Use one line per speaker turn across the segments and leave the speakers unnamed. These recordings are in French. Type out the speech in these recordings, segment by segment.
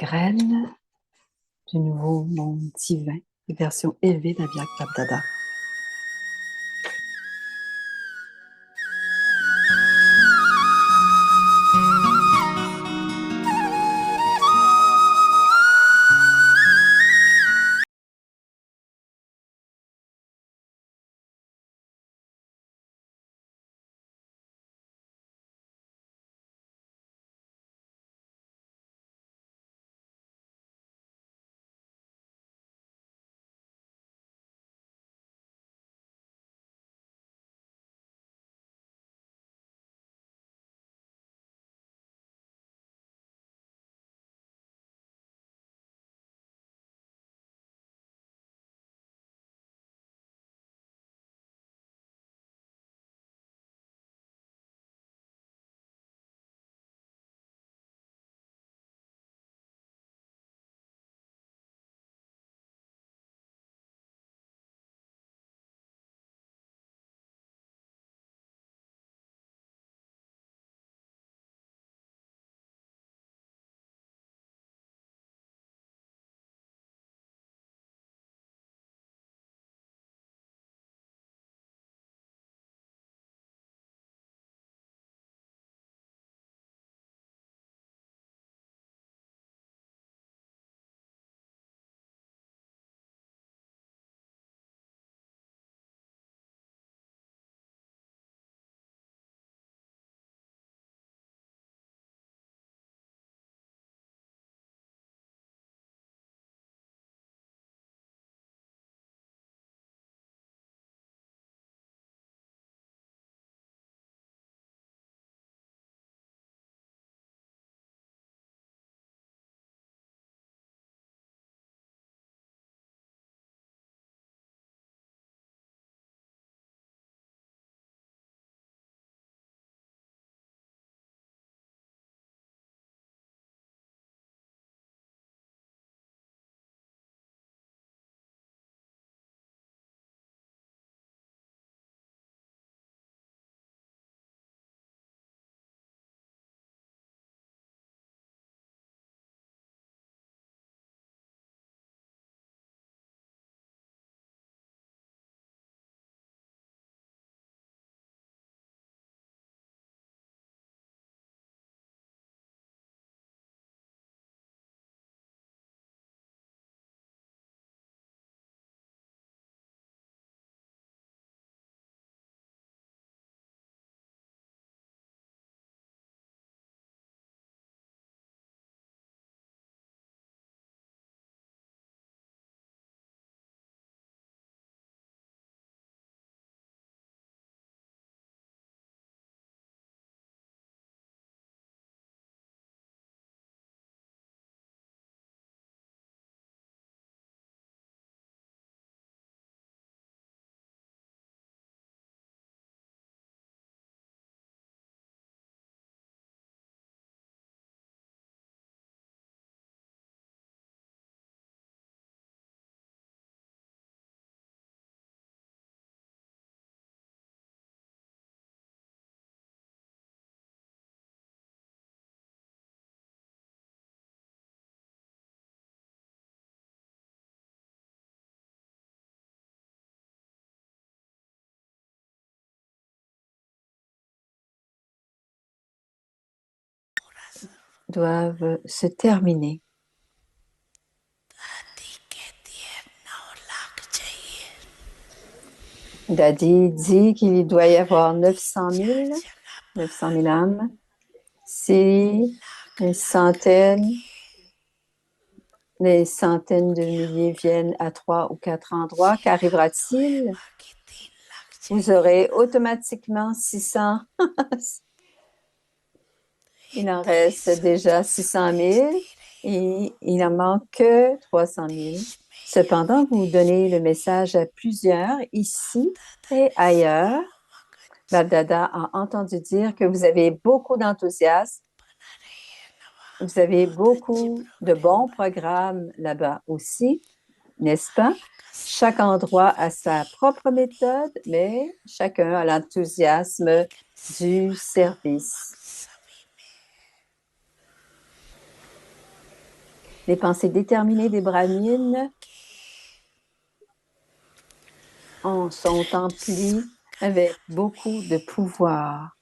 graines du nouveau monde divin, les versions élevées d'Aviak Babdada. Doivent se terminer. Dadi dit qu'il doit y avoir 900 000 âmes. Si les centaines de milliers viennent à 3 ou 4 endroits, qu'arrivera-t-il? Vous aurez automatiquement 600. Il en reste déjà 600 000 et il en manque que 300 000. Cependant, vous donnez le message à plusieurs ici et ailleurs. Babdada a entendu dire que vous avez beaucoup d'enthousiasme. Vous avez beaucoup de bons programmes là-bas aussi, n'est-ce pas? Chaque endroit a sa propre méthode, mais chacun a l'enthousiasme du service. Les pensées déterminées des brahmines sont emplies avec beaucoup de pouvoir.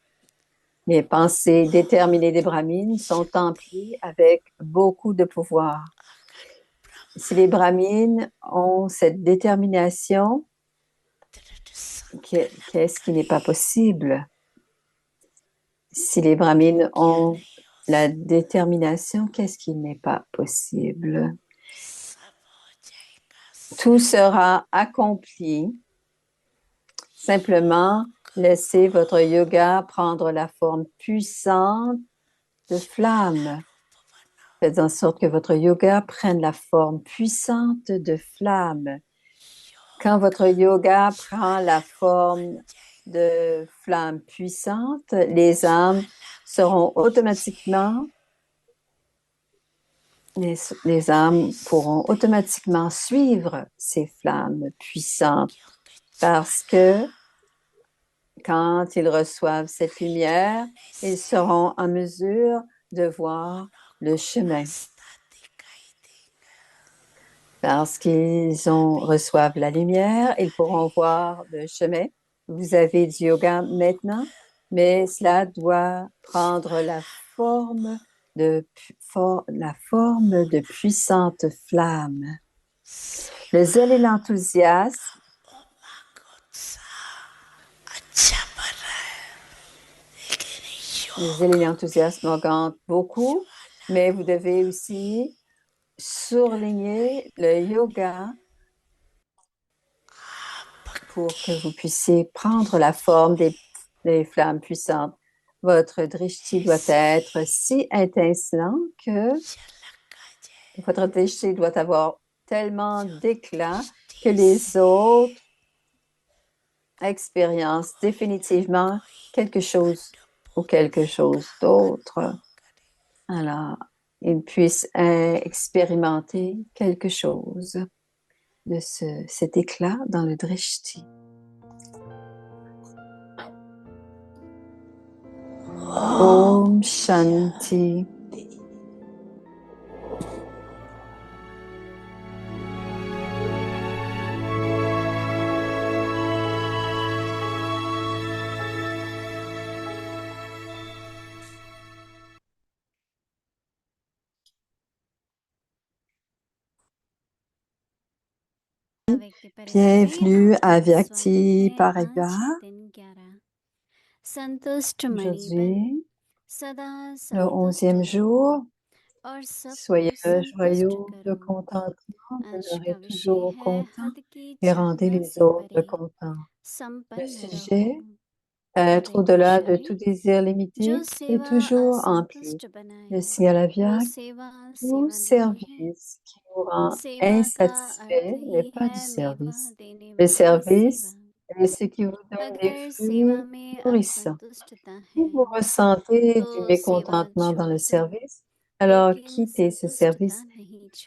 Les pensées déterminées des brahmines sont emplies avec beaucoup de pouvoir. Si les brahmines ont cette détermination, qu'est-ce qui n'est pas possible? Si les brahmines ont la détermination, qu'est-ce qui n'est pas possible? Tout sera accompli. Simplement, laissez votre yoga prendre la forme puissante de flamme. Faites en sorte que votre yoga prenne la forme puissante de flamme. Quand votre yoga prend la forme de flamme puissante, les âmes seront automatiquement, les âmes pourront automatiquement suivre ces flammes puissantes parce que quand ils reçoivent cette lumière, ils seront en mesure de voir le chemin. Parce qu'ils reçoivent la lumière, ils pourront voir le chemin. Vous avez du yoga maintenant, mais cela doit prendre la forme de puissantes flammes. Le zèle et l'enthousiasme augmentent beaucoup, mais vous devez aussi surligner le yoga pour que vous puissiez prendre la forme des flammes puissantes. Votre drishti doit être si étincelant que votre drishti doit avoir tellement d'éclat que les autres expérience définitivement quelque chose ou quelque chose d'autre. Alors, ils puissent expérimenter quelque chose de cet éclat dans le drishti. Om Shanti. Bienvenue à Vyakti Parivar. Aujourd'hui, le 11e jour, soyez joyeux de contentement, demeurez toujours content et rendez les autres contents. Le sujet, être au-delà de tout désir limité et toujours empli. Le Sigalavyak, tout service qui vous rend insatisfait n'est pas du service. Le service est ce qui vous donne des fruits nourrissants. Si vous ressentez du mécontentement dans le service, alors quittez ce service.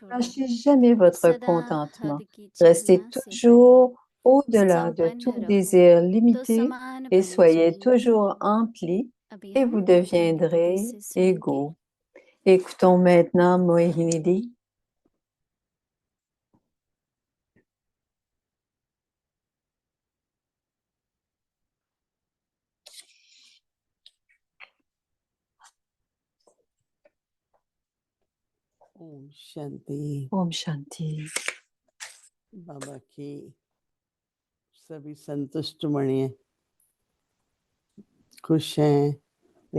Ne lâchez jamais votre contentement. Restez toujours au-delà de tout désir limité et soyez toujours emplis et vous deviendrez égaux. Écoutons maintenant Mohinidi.
Om Shanti.
Om Shanti.
बाबा की सभी संतुष्ट मणि खुश हैं,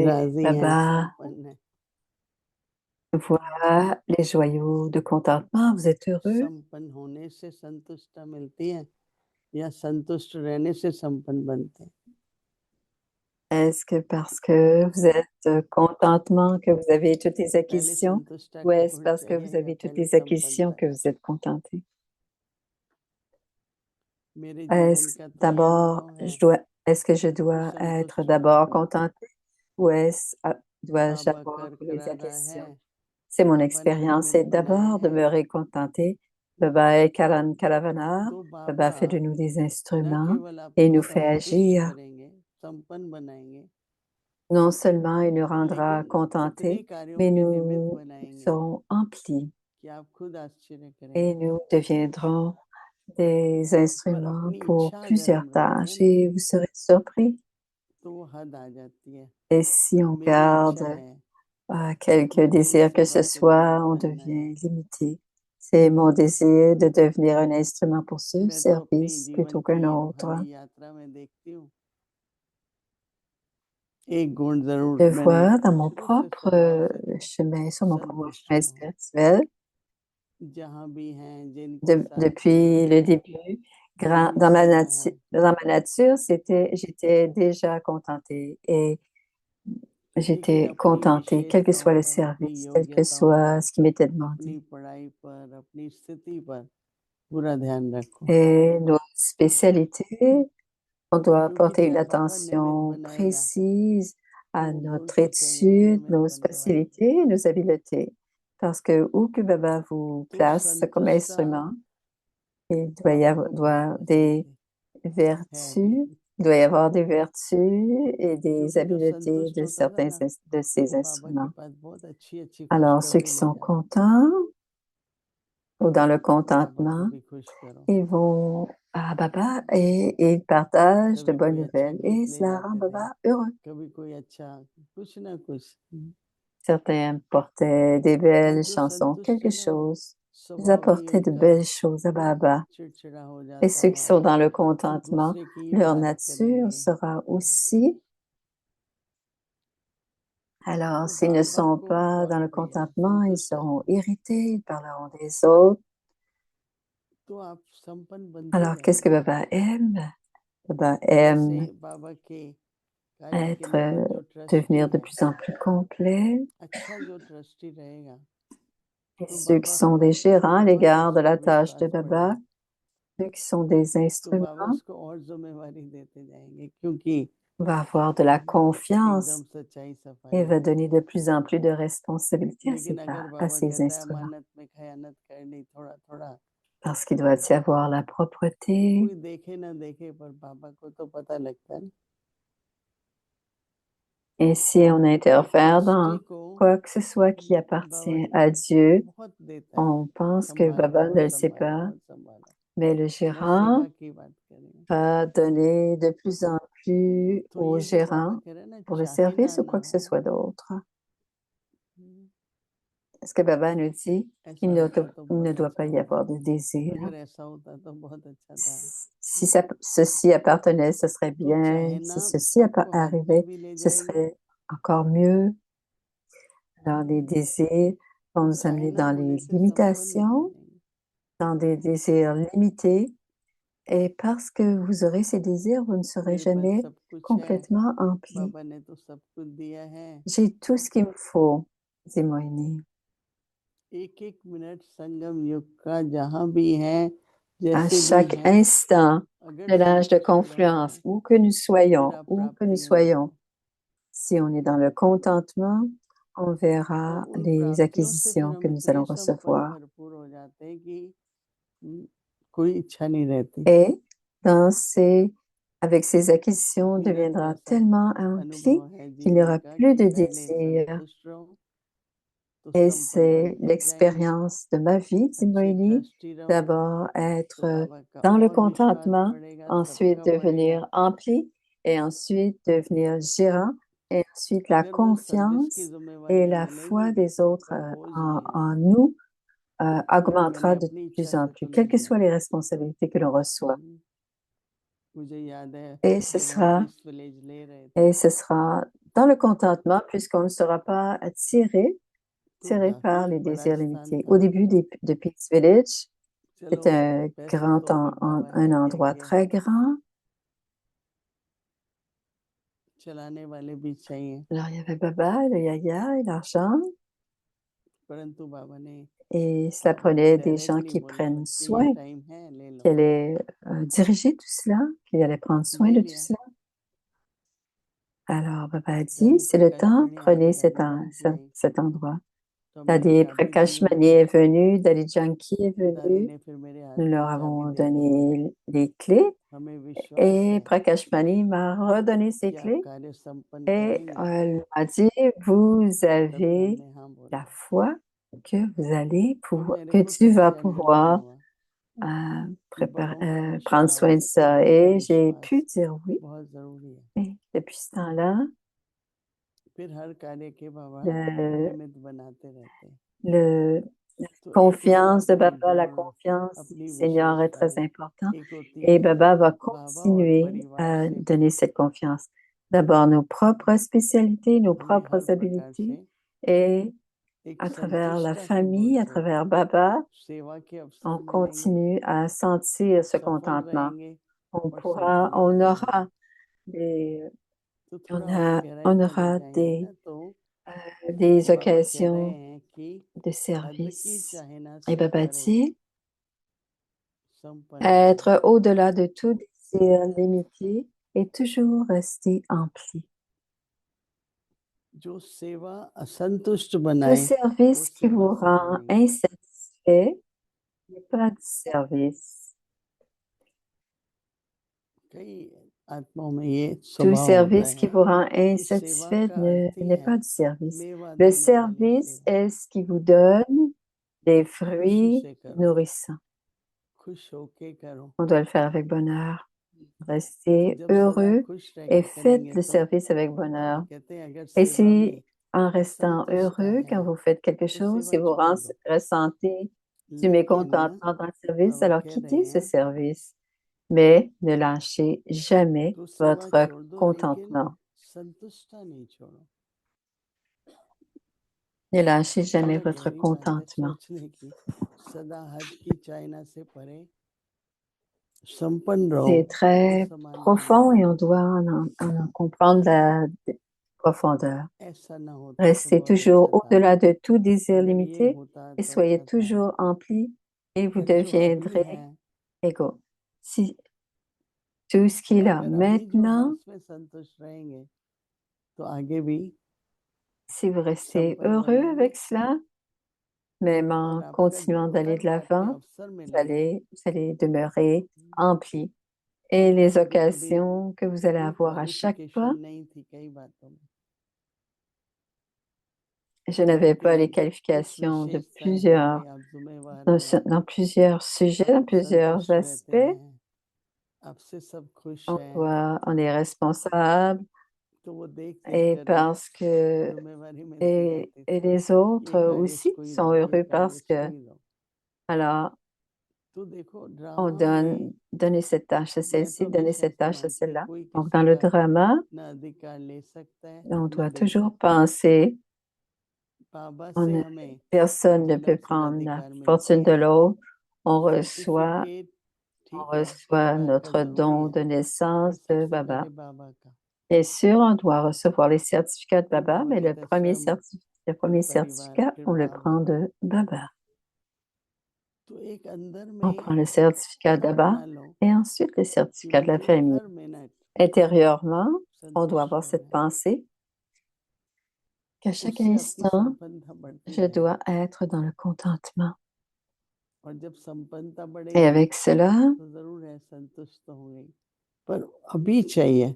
राजी हैं,
Baba
संपन्न हैं।
voit les joyaux de contentement. Vous êtes heureux?
संपन्न होने से संतुष्टता मिलती है या संतुष्ट रहने से संपन्न बनते हैं?
Est-ce que parce que vous êtes contentement que vous avez toutes les
पहले
acquisitions
संतुष्टता
ou
का
est-ce parce que
परिचय
vous
है या
avez toutes
पहले
les acquisitions que
संपन्नता?
vous êtes contenté?
मेरे जीवन का तो ये अनुभव है
Est-ce que je
कि
dois être
संतुष्ट
d'abord
होना
contenté ou dois-je
बाबा
avoir
कर
toutes les
करारा है,
acquisitions? C'est mon
बाबा ने
expérience,
निमित्त
c'est
बनाए
d'abord de
हैं।
me récontenter. Baba est Karan Karavana.
तो
Baba
बाबा
fait de nous des
न
instruments
केवल
et
आपको
nous fait
संतुष्ट
agir.
करेंगे, संपन्न बनाएंगे,
Non seulement il nous rendra
लेकिन कितने
contentés,
कार्यों
mais
के निमित्त
nous
बनाएंगे
serons emplis.
कि आप खुद आश्चर्य
et
करेंगे।
nous deviendrons des
पर
instruments
अपनी
pour
इच्छा अगर
plusieurs
हम रखते
tâches
हैं ना,
et vous serez surpris.
तो वो हद आ जाती है।
Et si on
मेरी इच्छा
garde
है
quelques
कि तेरी
désirs que ce
सेवा के लिए
soit, on
बनना है।
devient limité. C'est mon désir de devenir un instrument pour ce
मैं तो अपनी
service
जीवन
plutôt qu'un
की
autre.
रूहानी यात्रा में देखती हूँ, एक गुण जरूर
Je
मैंने
vois dans mon
शुरू से
propre
स्वभाव से
chemin, sur mon propre
संतुष्ट
chemin
रहूं,
spirituel,
जहाँ भी हैं जिनके साथ भी
depuis le
हैं,
début,
वही
dans
सेवा है।
dans ma nature, j'étais déjà contentée et
लेकिन
j'étais
अपनी
contentée, quel que soit
विशेषताओं
le
पर, अपनी
service, quel que
योग्यताओं
soit
पर,
ce qui m'était demandé.
अपनी पढ़ाई पर, अपनी स्थिति पर पूरा ध्यान रखो।
Et nos spécialités, on doit
क्योंकि
porter une
जब बाबा निमित्त
attention
बनाएगा
précise à
तो
notre
उनको कहेंगे वो
étude,
निमित्त
nos
बने भाई।
spécialités, nos habiletés. Parce que où que Baba vous
तो
place comme
संतुष्टता
instrument, il
बाबा को बहुत पसंद है।
vertus, il doit y avoir des vertus et des
क्योंकि जो
habiletés
संतुष्ट
de
होता था
certains
ना,
de ces
वो बाबा के
instruments.
पास बहुत अच्छी अच्छी
Alors, ceux
खुशखबरी
qui
ले
sont
जाता था।
contents ou dans le
बाबा को
contentement,
भी खुश करो।
ils vont à Baba et ils partagent de
कभी
bonnes
कोई अच्छा
nouvelles et
गीत ले
cela rend
जाते थे,
Baba heureux.
कभी कोई अच्छा कुछ ना कुछ।
Certains portaient des
तो
belles
जो
chansons,
संतुष्ट
quelque
है ना,
chose. Ils
स्वभाव ही
apportaient de
उनका
belles choses à
बहुत
Baba.
चिड़चिड़ा हो
Et
जाता
ceux qui
है।
sont dans le
वो
contentement,
गुस्से की ही
leur
बात
nature
करेंगे।
sera aussi. Alors,
तो
s'ils ne
बाबा
sont
को
pas dans
बोले
le
भैया
contentement, ils
संतुष्ट
seront
हो,
irrités, ils parleront des autres.
तो आप संपन्न बनते
Alors, qu'est-ce que
जाओगे।
Baba aime? Baba
जैसे
aime
बाबा के
être,
कार्यक्रम का जो ट्रस्टी
devenir de
है,
plus en plus complet.
अच्छा जो ट्रस्टी रहेगा,
Et
तो
ceux qui
बाबा
sont des
पर
gérants à
बहुत
l'égard de
उसको
la tâche de
विश्वास
Baba,
बढ़ेगा।
ceux qui sont des
तो बाबा
instruments,
उसको और जिम्मेवारी देते जाएंगे, क्योंकि
va avoir de la confiance
एकदम सच्चाई
et
सफाई
va
है।
donner de plus en plus de responsabilités
लेकिन अगर
à
बाबा
ces
कहता है
instruments.
अमानत में खयानत करनी थोड़ा थोड़ा,
Parce qu'il doit y avoir la
तो
propreté.
कोई देखे ना देखे पर बाबा को तो पता लगता है।
Et si on
तो
interfère
ट्रस्टी
dans
को
quoi que ce soit qui
बाबा
appartient à Dieu,
बहुत देता है,
on pense que
संभालो
Baba
और
ne le sait
संभालो
pas,
और संभालो।
mais le
मैं सेवा
gérant
की बात करें,
va donner de plus en plus
तो
au
ये जो बाबा
gérant
कह रहे हैं ना,
pour le
चाहिना
service ou
ना
quoi que ce
हो,
soit d'autre. Est-ce que Baba nous dit
ऐसा
qu'il
होता तो
ne
बहुत
doit
अच्छा
pas y
होता।
avoir de désir?
अगर ऐसा होता तो बहुत अच्छा था।
Si ceci appartenait, ce serait
तो
bien.
चाहिना
Si ceci
आपको हद तक
arrivait,
भी ले
ce
जाएगी।
serait encore mieux. Alors, les désirs vont nous amener
चाहिना
dans les
होने से संपन्न नहीं
limitations,
बनेंगे।
dans des désirs limités. Et parce que vous aurez ces désirs, vous ne serez
मेरे पास
jamais
सब कुछ है,
complètement empli.
बाबा ने तो सब कुछ दिया है।
J'ai tout ce qu'il me faut, dit Moïni.
एक एक मिनट संगम युग का जहाँ भी है,
À
जैसे भी
chaque
है,
instant
अगर
de l'âge de
संतुष्ट
confluence,
रहोगे, फिर आप
où que nous
प्राप्तियां देखो।
soyons, si on est dans le contentement, on
और
verra
उन
les
प्राप्तियों से फिर
acquisitions que
हम
nous allons
इतने संपन्न
recevoir.
भरपूर हो जाते हैं कि कोई इच्छा नहीं रहती।
Et dans avec ces acquisitions, on
मेरा तो
deviendra
ऐसा
tellement empli
अनुभव है
qu'il n'y
जीवन
aura
का
plus
कि
de
पहले
désir.
संतुष्ट रहो तो
Et
संपन्न
c'est
बनते जाएंगे।
l'expérience de ma vie, dit
अच्छे
Moïli.
ट्रस्टी रहो
D'abord
तो
être
बाबा का
dans le
और विश्वास
contentement,
बढ़ेगा,
ensuite
सबका बढ़ेगा।
devenir empli et ensuite devenir gérant et ensuite la
अगर वो सर्विस की
confiance et
जिम्मेवारियां
la foi
मिलेगी
des
तो
autres
फिर बोझ
en,
नहीं
en
होगा
nous
कि मैंने
augmentera de
अपनी इच्छा
plus en
को
plus,
तो
quelles
नहीं
que
दिया।
soient les responsabilités que l'on reçoit.
मुझे याद है
Et
जब हम ब्लिस विलेज ले रहे थे,
et ce sera dans le contentement puisqu'on ne sera pas
तो
tiré par
काफी
les
बड़ा
désirs
स्थान
limités. Au
था।
début de Peace Village,
चलो
c'est
वैसे तो अभी बाबा
un
है कह
endroit
के
très grand.
चलाने वाले भी चाहिए,
Alors, il y avait Baba, le Yaya et l'argent.
परंतु बाबा ने
Et cela prenait des gens
directly
qui
बोला
prennent
कि ये
soin,
टाइम है, ले
qui
लो।
allaient diriger tout cela, qui allaient prendre soin
ले
de tout
लिया।
cela. Alors, Baba a dit,
यानी
c'est le
प्रकाश
temps,
मणि
prenez
आदि आदि जानकी आई,
cet endroit.
तो हमने वो
Dadi
चाबी दी
Prakash Mani
उनको।
est venu, Dadi Janki est
तो दादी
venu.
ने फिर मेरे हाथ
Nous
में
leur
चाबी
avons
दे दी, बोली
donné les clés
हमें विश्वास
et
है
Prakash Mani m'a redonné ses
कि आप
clés
कार्य संपन्न
et
करेंगे।
elle m'a dit, vous
तभी
avez
हमने हाँ बोला।
la foi que vous allez
तो
pouvoir,
मेरे
que
को
tu
तब
vas
से अनुभव
pouvoir
हुआ कि
prendre soin de ça. Et j'ai pu
विश्वास
dire oui.
बहुत जरूरी है।
Et depuis ce temps-là,
फिर हर कार्य के बाबा
le,
निमित्त बनाते रहते हैं।
le, la
तो एक होता
confiance de
अपने
Baba, la
गुण,
confiance du
अपनी
Seigneur est très
विशेषताएं,
important.
एक होती
Et
है
Baba va
बाबा और
continuer
परिवार
à
से
donner cette confiance. D'abord, nos propres spécialités, nos
हमें हर
propres
प्रकार
habiletés,
से
et
एक
à travers la
संतुष्टता की
famille,
भाव
à
से
travers Baba,
सेवा के
on
अवसर मिलेंगे,
continue à sentir ce
सफल
contentement.
रहेंगे
On
और
pourra,
संपूर्ण रहेंगे। तो थोड़ा और गहराई
on
में अगर
aura
जाएंगे ना तो
des
बाबा कह रहे
occasions
हैं कि
de
हद की
service.
चाहे ना
Et
से
Baba
परे
dit,
संपन्न भव।
être au-delà de tout désir limité et toujours rester empli.
जो सेवा असंतुष्ट
Tout
बनाए वो
service qui
सेवा
vous
सफल
rend
नहीं होती।
insatisfait n'est pas du service.
कई आत्माओं में ये
Tout
स्वभाव होता
service qui
है
vous rend
कि सेवा
insatisfait
का अर्थ ही
n'est
है
pas du service.
मेवा
Le
देने वाली
service
सेवा।
est ce qui vous donne des
खुशी
fruits
से करो,
nourrissants.
खुश होके करो।
On doit le faire avec bonheur.
तो
Restez
जब सदा
heureux
खुश रह
et
के
faites
करेंगे
le
तो
service avec
बाबा
bonheur.
कहते हैं अगर
Et
सेवा
si,
में
en restant
असंतुष्टता
heureux, quand
है
vous faites quelque
तो
chose,
सेवा
si vous
छोड़ दो।
ressentez du
लेकिन
mécontentement dans le service,
बाबा
alors
कह रहे
quittez ce
हैं
service. Mais ne lâchez jamais
तो सेवा
votre
छोड़ दो लेकिन
contentement.
संतुष्टता नहीं छोड़ो।
Ne lâchez
तो
jamais
बड़ा
votre
गहरी बात है
contentement.
सोचने की, सदा हद की चाइना से परे संपन्न रहो
C'est
और
très
समाधान
profond
भव।
et on doit en comprendre la profondeur.
ऐसा ना होता तो
Restez
बहुत अच्छा
toujours
था,
au-delà de tout désir
अगर ये
limité
होता
et
तो
soyez
अच्छा था।
toujours emplis et vous
पर जो अभी
deviendrez
है,
égaux. Si tout ce
तो
qu'il a
अगर अभी जो है
maintenant,
उसमें संतुष्ट रहेंगे तो आगे भी
si vous restez
संपन्न
heureux
रहेंगे
avec cela, même
और
en
आपका जो
continuant d'aller
हर
de
बात में
l'avant,
अवसर मिलेगा।
vous allez demeurer emplis. Et les
कभी कभी
occasions que vous allez
कोई
avoir à chaque pas,
क्वालिफिकेशन नहीं थी कई बातों में,
je n'avais pas les
लेकिन कुछ
qualifications de
विशेषताएं हो गई, आप जिम्मेवार हैं,
dans plusieurs sujets, dans
आप
plusieurs
संतुष्ट रहते
aspects.
हैं, आपसे सब खुश हैं,
On est responsable
तो वो देख देख
et
कर भी
parce que,
जिम्मेवारी मिलती जाती
et
थी,
les
ये
autres
कार्य
aussi
इसको ही
sont
दो, ये
heureux
कार्य
parce
इसको
que,
ही दो।
alors,
तो देखो
on
ड्रामा
donne,
में
donner cette tâche à
मैं
celle-ci,
तो
donner
हमेशा
cette
ऐसे
tâche à
मानती हूँ
celle-là.
कोई
Donc,
किसी
dans le
का
drama,
ना अधिकार ले सकता है
on
ना
doit
दे
toujours
सकता है।
penser,
बाबा
on
से
ne-
हमें
personne ne peut
अलग से
prendre la
अधिकार
fortune
मिलते
de
हैं।
l'autre. On reçoit,
certificate
on
ठीक है,
reçoit
बात का
notre
जरूरी
don
है,
de
पर
naissance de
सबसे
Baba.
पहले बाबा का।
Bien sûr, on doit recevoir les certificats de
फिर
Baba,
बाबा
mais
कहते हैं स्वयं,
le
फिर
premier
परिवार,
certificat,
फिर
on le
Baba.
prend de Baba.
तो एक अंदर
On
में
prend le certificat de
ऐसा
Baba
बना लो
et ensuite le
कि
certificat de la
मुझे
famille.
हर मिनट
Intérieurement, on doit
संतुष्ट
avoir cette
रहना है,
pensée qu'à chaque
उससे आपकी
instant,
संपन्नता बढ़ती
je
जाएगी।
dois être dans le contentement.
और जब संपन्नता
Et
बढ़ेगी
avec cela,
तो जरूर है संतुष्ट तो होंगे, पर अभी चाहिए।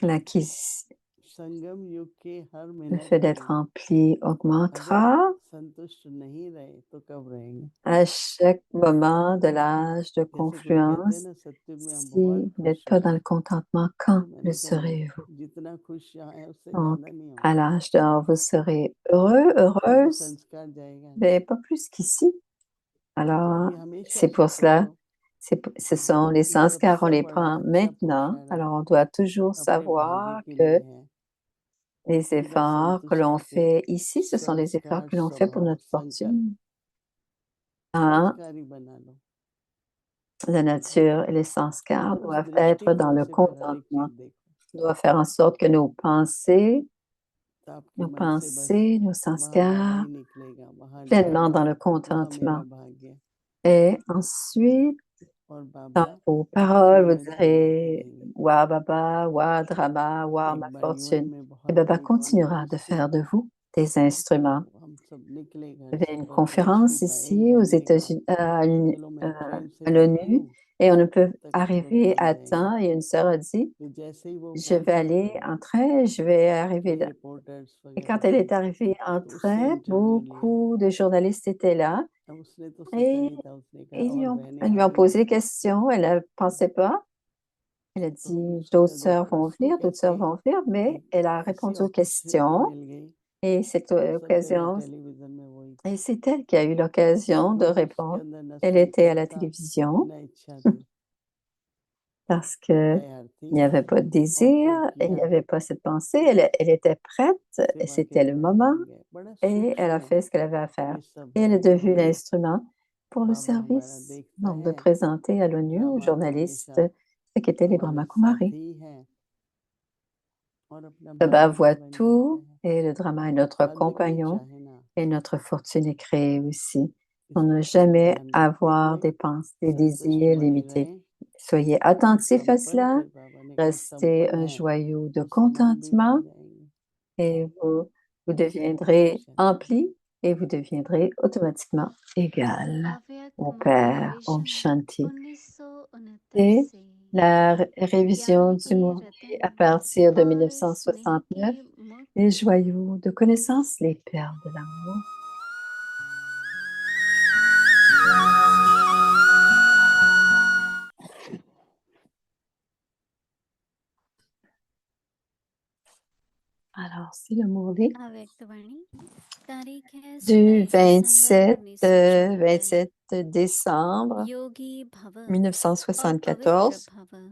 l'acquisition,
संगम युग के हर
le
मिनट
fait d'être
में
rempli
अगर
augmentera
संतुष्ट नहीं रहे तो कब रहेंगे?
à chaque moment de l'âge de
जैसे कोई कहते हैं
confluence.
ना सत्युग में हम
Si
बहुत
vous
खुश
n'êtes pas
हैं,
dans le contentement,
तो
quand le
मैंने कहा
serez-vous?
जितना खुश यहाँ है उससे
Donc,
ज्यादा नहीं
à
होंगे,
l'âge d'or, vous serez heureux,
तो वो
heureuse,
संस्कार जाएगा नहीं।
mais pas plus qu'ici.
तो
Alors,
अभी हमेशा
c'est
ऐसा
pour cela,
सोचो
ce sont les
कि
sanskars, on
सबसे
les
बड़ा
prend
अच्छा
maintenant.
पुरुषार्थ
Alors, on doit toujours
अपने भाग्य
savoir
के लिए
que
है,
les
बिना
efforts que l'on
संतुष्टि के
fait ici, ce sont les efforts
संस्कार
que l'on fait pour
स्वभाव
notre
संकर
fortune. Hein,
संस्कारी बना लो।
la nature et les sanskars
उस
doivent être dans
दृष्टिकोण
le
से फिर हर एक
contentement.
चीज देखो,
On doit faire en sorte que
तो आपके मन से बस
nos
वहाँ बाबा
sanskars
ही निकलेगा, वहाँ
pleinement
जाना,
dans le
वहाँ मेरा
contentement.
भाग्य।
Et ensuite,
और
dans
बाबा
vos paroles, vous
जीवन सुनाते
direz
रहेंगे।
Wa Baba, Wa Drama, Wa ma
एक बार जीवन
fortune.
में
Et
बहुत
Baba
बड़ी
continuera de
कॉन्फ्रेंस थी,
faire de vous des
तो
instruments.
हम सब निकले
Il
घर
y avait
से
une
और देश भी
conférence
था। एक
ici aux
बहन ने कहा
États-Unis,
चलो मैं फ्रेंड से
à
मिलती
l'ONU,
हूँ,
et on ne peut
तक तुरंत
arriver
पहुंच
à
जाएंगे।
temps. Et une sœur a dit,
तो जैसे ही वो
je
पहुंच
vais aller
जाते
en
हैं,
train, je vais arriver.
कई रिपोर्टर्स
Et
वगैरह
quand elle
थे,
est arrivée en
तो उससे
train,
इंटरव्यू लिया।
beaucoup de journalistes étaient là
अब उसने तो सोचा
et
नहीं था, उसने कहा
ils
और बहनें
lui
आ
ont
रही
posé
हैं।
des questions. Elle ne pensait pas. Elle a
तो हमने
dit, d'autres
सोचा
sœurs
देखो
vont
उसको
venir, d'autres sœurs
कैसे
vont venir, mais
एक
elle a
ऐसी
répondu aux
अपॉर्चुनिटी
questions
मिल गई।
et cette
सबसे पहले
occasion,
टेलीविजन में वही
et
थी,
c'est elle qui a eu l'occasion de
उसके
répondre.
अंदर न
Elle était à
संकोच
la
था
télévision
न इच्छा थी,
parce que
तैयार
il
थी
n'y avait pas de
और
désir,
फिर
il n'y
किया,
avait pas cette pensée. Elle était prête et
सेवा के
c'était le
निमित्त
moment
बन गए। बड़ा
et elle a
सूक्ष्म
fait ce qu'elle avait à faire.
ये सब
Et elle
है,
est devenue
क्योंकि
l'instrument pour le
बाबा हमारा
service,
देखता
donc de
है,
présenter à l'ONU, aux
बाबा तो
journalistes,
हमेशा
ce qu'étaient les
हमारे
Brahmakumaris.
साथी हैं और अपना
Baba
भागीदार
voit
बन जाते
tout
हैं।
et le drama est notre
आदमी
compagnon
चाहे ना
et notre fortune est créée aussi pour
इस
ne
बात का
jamais
ध्यान रखते
avoir
हुए
des pensées, des
संतुष्ट
désirs
बने
limités.
रहें।
Soyez attentifs à
संपन्न,
cela,
फिर बाबा ने कहा
restez
संपन्न
un
है
joyau de
तो समान भी
contentement
बन जाएंगे,
et vous deviendrez
संतुष्ट रहना।
empli et vous deviendrez automatiquement égal
अव्यक्त
au Père, Om
महापुरुषं
Shanti.
1969
Et
से
la révision
ज्ञान
du
के
Mourier
रतन
à partir de
और स्नेह के
1969, les
मुक्त
joyaux de connaissance, les perles de l'amour. Alors, c'est le Mourier
अव्यक्त वाणी तारीख है
du
27 दिसंबर 1974
27 décembre
योगी भव और पवित्र
1974.
भव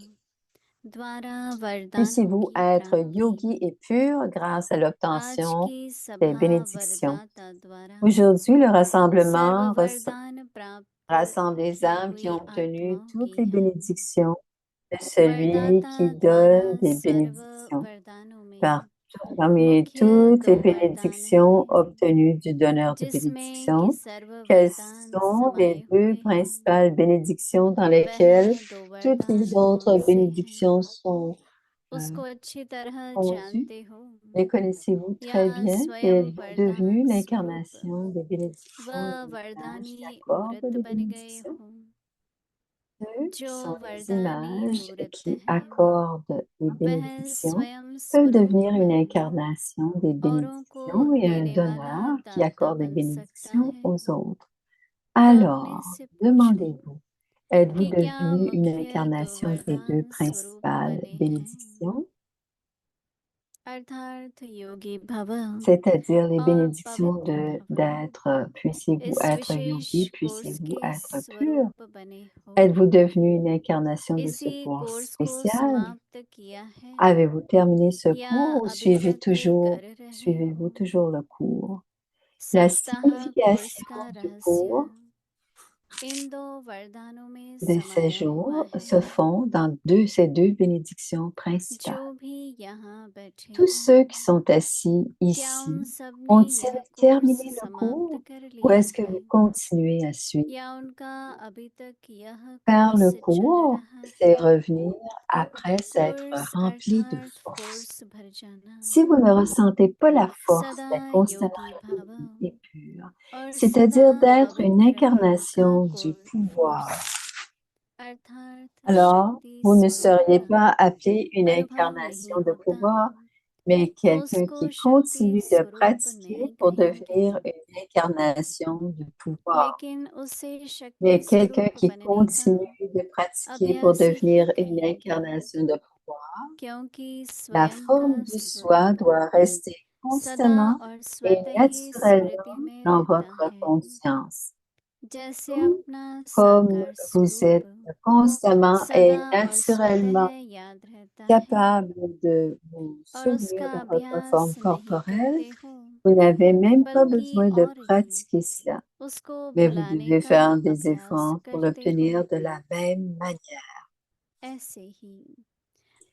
द्वारा वरदानों
Puissiez-vous
की
être
प्राप्ति
yogi et pur grâce à
आज
l'obtention
की
des
सभा
bénédictions.
वरदाता द्वारा
Aujourd'hui, le
सर्व
rassemblement
वरदान प्राप्त
rassemble les
की
âmes qui
हुई
ont obtenu
आत्माओं
toutes
की
les
हम
bénédictions de celui
वरदाता
qui
द्वारा
donne des
सर्व
bénédictions.
वरदानों में
Parmi
मुख्य
toutes
दो
les
वरदान
bénédictions
हैं
obtenues du donneur de
जिसमें कि
bénédictions,
सर्व
quelles
वरदान
sont les
समाये
deux
हुए हैं
principales bénédictions dans
वह
lesquelles
दो
toutes les
वरदान कौन
autres
से हैं
bénédictions sont
उसको अच्छी तरह
fondues?
जानते हो
Les connaissez-vous
या
très bien et
स्वयं
êtes-vous devenu
वरदान स्वरूप
l'incarnation des
व
bénédictions et des images
वरदानी
qui accordent
मूर्त
les
बन गए
bénédictions?
हो
Ceux qui
जो
sont les
वरदानी
images
मूर्त
qui
है
accordent les
वह
bénédictions
स्वयं
peuvent
स्वरूप
devenir une
बन
incarnation des
औरों को
bénédictions et un
देने वाला
donneur qui
दाता
accorde les
बन सकता
bénédictions
है
aux autres.
अपने
Alors,
से पूछो
demandez-vous, êtes-vous
कि क्या
devenu une
मुख्य दो
incarnation des deux
वरदान स्वरूप
principales
बने हैं
bénédictions,
अर्थात योगी भव
c'est-à-dire les
और
bénédictions
पवित्र भव
d'être, puissiez-vous
इस
être
विशेष
yogi,
कोर्स
puissiez-vous
के
être pur?
स्वरूप बने हो
Êtes-vous devenu une incarnation de ce
इसी
cours
कोर्स को
spécial?
समाप्त किया है
Avez-vous terminé ce
या
cours ou
अभी तक कर रहे
suivez-vous
हो
toujours le cours? La
सप्ताह कोर्स
signification
का
du
रहस्य
cours
इन दो वरदानों में
de ces
समाया हुआ
jours
है
se font dans ces deux bénédictions principales.
जो भी यहाँ बैठे
Tous
हैं
ceux qui sont assis
क्या उन
ici,
सब ने
ont-ils
यह कोर्स
terminé le
समाप्त
cours
कर
ou
लिया
est-ce que
है
vous continuez à suivre?
या उनका अभी तक यह
Faire le
कोर्स चल
cours,
रहा
c'est
है
revenir après s'être
course
rempli de
अर्थात
force.
फोर्स भर जाना
Si vous ne ressentez pas la force
सदा
d'être constamment
योगी भव
yogi et pur,
और सदा
c'est-à-dire d'être une
पवित्र भव का
incarnation du pouvoir,
फोर्स अर्थात
alors
शक्ति
vous ne
स्वरूप
seriez
का
pas appelé une
अनुभव नहीं
incarnation de
होता
pouvoir, mais quelqu'un
उसको
qui
शक्ति
continue de
स्वरूप
pratiquer
नहीं
pour
कहेंगे
devenir une incarnation du pouvoir.
लेकिन उसे शक्ति
Mais quelqu'un
स्वरूप
qui
बनने का
continue de pratiquer pour
अभ्यास ही
devenir une
कहेंगे
incarnation de pouvoir,
क्योंकि
la
स्वयं का
forme du soi
स्वरूप
doit rester
सदा
constamment
और
et
स्वतः ही स्मृति
naturellement
में
dans
रहता
votre
है
conscience.
जैसे
Tout
अपना
comme
साकार
vous
स्वरूप
êtes constamment
सदा
et
और स्वतः
naturellement
याद रहता है
capable de vous
और
souvenir
उसका
de votre
अभ्यास
forme
नहीं
corporelle,
करते हो
vous n'avez même pas
बल्कि
besoin de
और भी
pratiquer cela,
उसको
mais vous
बुलाने
devez
का
faire des
अभ्यास
efforts pour
करते हो
l'obtenir de la même manière.
ऐसे ही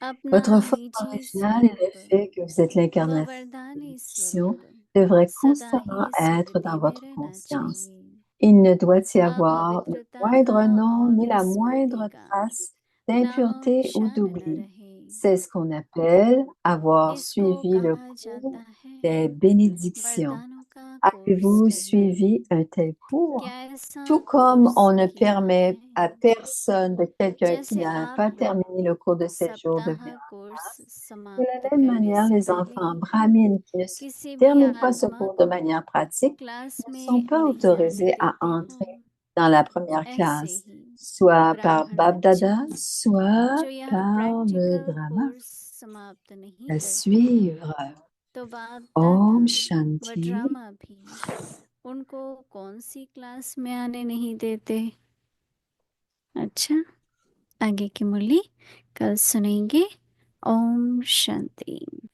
अपना
Votre force
निजी
originale et le
स्वरूप
fait que vous êtes
व
l'incarnation de
वरदानी
bénédiction
स्वरूप
devrait
सदा
constamment
ही
être
स्मृति
dans
में
votre
रहना
conscience.
चाहिए
Il ne doit y avoir le
अपवित्रता का
moindre nom ni
और
la
स्मृति
moindre
का
trace
नामो
d'impureté ou
निशान न
d'oubli.
रहे
C'est ce qu'on appelle avoir
इसको
suivi le
कहा
cours
जाता है
des bénédictions.
वरदानों का कोर्स
Avez-vous
करना
suivi un tel cours?
क्या ऐसा
Tout comme
course
on ne
किया
permet à
है
personne de quelqu'un qui
जैसे
n'a
आप
pas
लोग
terminé le cours de 7 jours de
सप्ताह
venir
कोर्स
de la
समाप्त
même
करने
manière,
से
les
पहले
enfants brahmines qui ne
किसी भी
terminent pas ce
आत्मा
cours de
को
manière pratique
क्लास
ne
में
sont pas
नहीं आने
autorisés à
देते
entrer
हूँ
dans la première
ऐसे
classe,
ही
soit par
ब्राह्मण
Bab Dada,
बच्चे
soit
जो यह
par le
practical
drama.
Course समाप्त नहीं
À
करते
suivre.
तो बाप
Om
दादा व
Shanti.
ड्रामा भी उनको कौन सी क्लास में आने नहीं देते। अच्छा, आगे की मुरली कल सुनेंगे। ओम शांति।